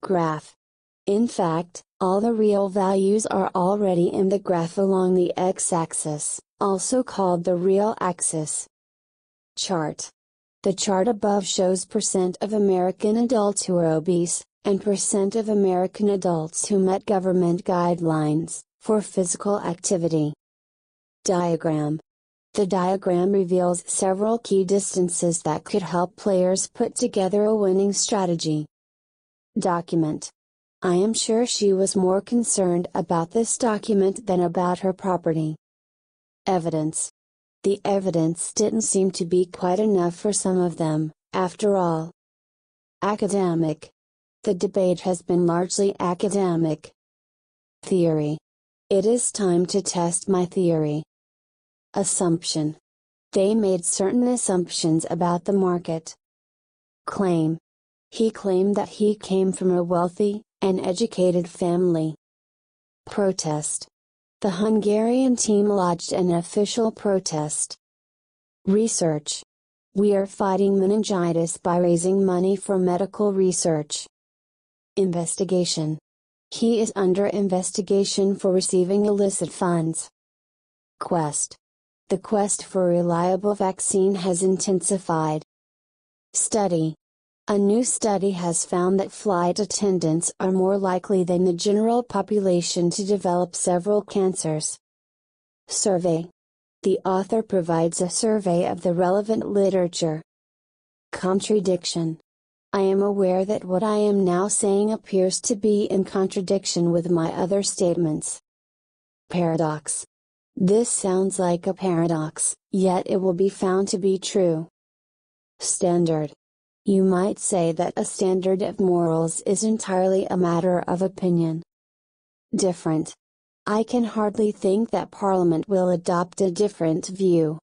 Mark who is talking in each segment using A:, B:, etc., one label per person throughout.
A: Graph. In fact, all the real values are already in the graph along the x-axis, also called the real axis. Chart. The chart above shows % of American adults who are obese, and % of American adults who met government guidelines for physical activity. Diagram. The diagram reveals several key distances that could help players put together a winning strategy. Document. I am sure she was more concerned about this document than about her property. Evidence. The evidence didn't seem to be quite enough for some of them, after all. Academic. The debate has been largely academic. Theory. It is time to test my theory. Assumption. They made certain assumptions about the market. Claim. He claimed that he came from a wealthy and educated family. Protest. The Hungarian team lodged an official protest. Research. We are fighting meningitis by raising money for medical research. Investigation. He is under investigation for receiving illicit funds. Quest. The quest for a reliable vaccine has intensified. Study. A new study has found that flight attendants are more likely than the general population to develop several cancers. Survey. The author provides a survey of the relevant literature. Contradiction. I am aware that what I am now saying appears to be in contradiction with my other statements. Paradox. This sounds like a paradox, yet it will be found to be true. Standard. You might say that a standard of morals is entirely a matter of opinion. Different. I can hardly think that Parliament will adopt a different view.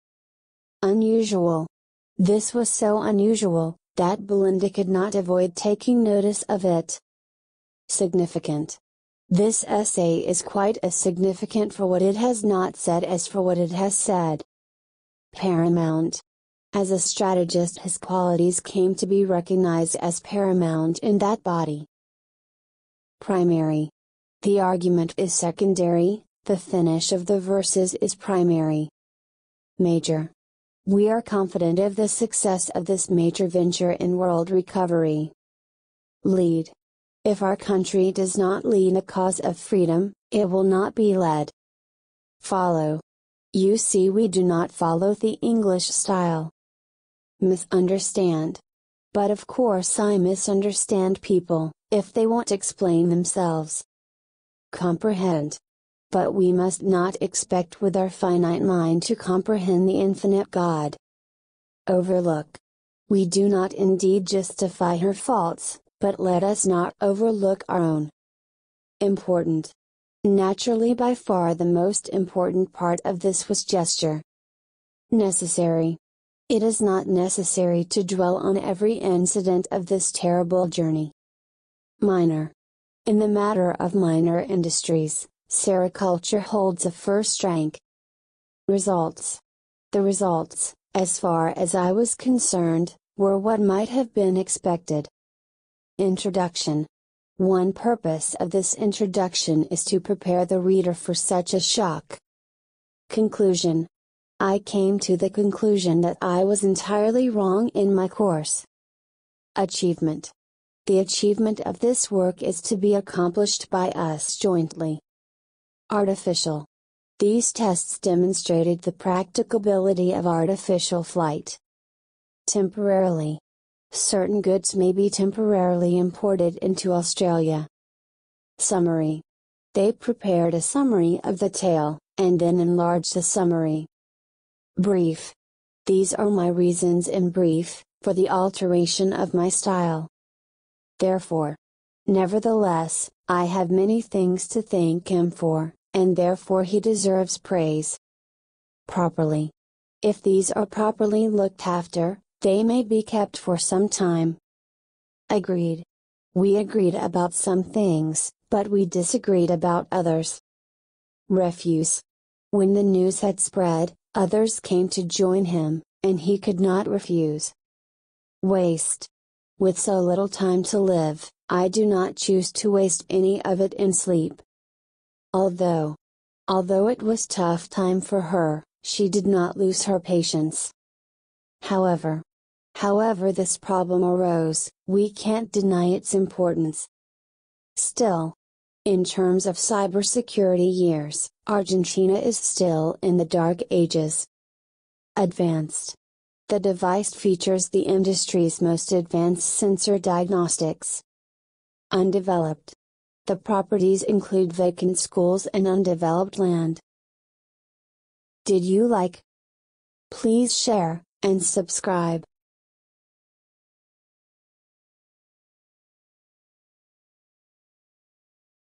A: Unusual. This was so unusual, that Belinda could not avoid taking notice of it. Significant. This essay is quite as significant for what it has not said as for what it has said. Paramount. As a strategist, his qualities came to be recognized as paramount in that body. Primary. The argument is secondary, the finish of the verses is primary. Major. We are confident of the success of this major venture in world recovery. Lead. If our country does not lead the cause of freedom, it will not be led. Follow. You see, we do not follow the English style. Misunderstand. But of course I misunderstand people, if they won't explain themselves. Comprehend. But we must not expect with our finite mind to comprehend the infinite God. Overlook. We do not indeed justify her faults, but let us not overlook our own. Important. Naturally, by far the most important part of this was gesture. Necessary. It is not necessary to dwell on every incident of this terrible journey. Minor. In the matter of minor industries, sericulture holds a first rank. Results. The results, as far as I was concerned, were what might have been expected. Introduction. One purpose of this introduction is to prepare the reader for such a shock. Conclusion. I came to the conclusion that I was entirely wrong in my course. Achievement. The achievement of this work is to be accomplished by us jointly. Artificial. These tests demonstrated the practicability of artificial flight. Temporarily. Certain goods may be temporarily imported into Australia. Summary. They prepared a summary of the tale, and then enlarged the summary. Brief. These are my reasons in brief, for the alteration of my style. Therefore. Nevertheless, I have many things to thank him for, and therefore he deserves praise. Properly. If these are properly looked after, they may be kept for some time. Agreed. We agreed about some things, but we disagreed about others. Refuse. When the news had spread, others came to join him, and he could not refuse. Waste. With so little time to live, I do not choose to waste any of it in sleep. Although it was tough time for her, she did not lose her patience. However this problem arose, we can't deny its importance. Still, in terms of cybersecurity years, Argentina is still in the dark ages. Advanced. The device features the industry's most advanced sensor diagnostics. Undeveloped. The properties include vacant schools and undeveloped land. Did you like? Please share and subscribe.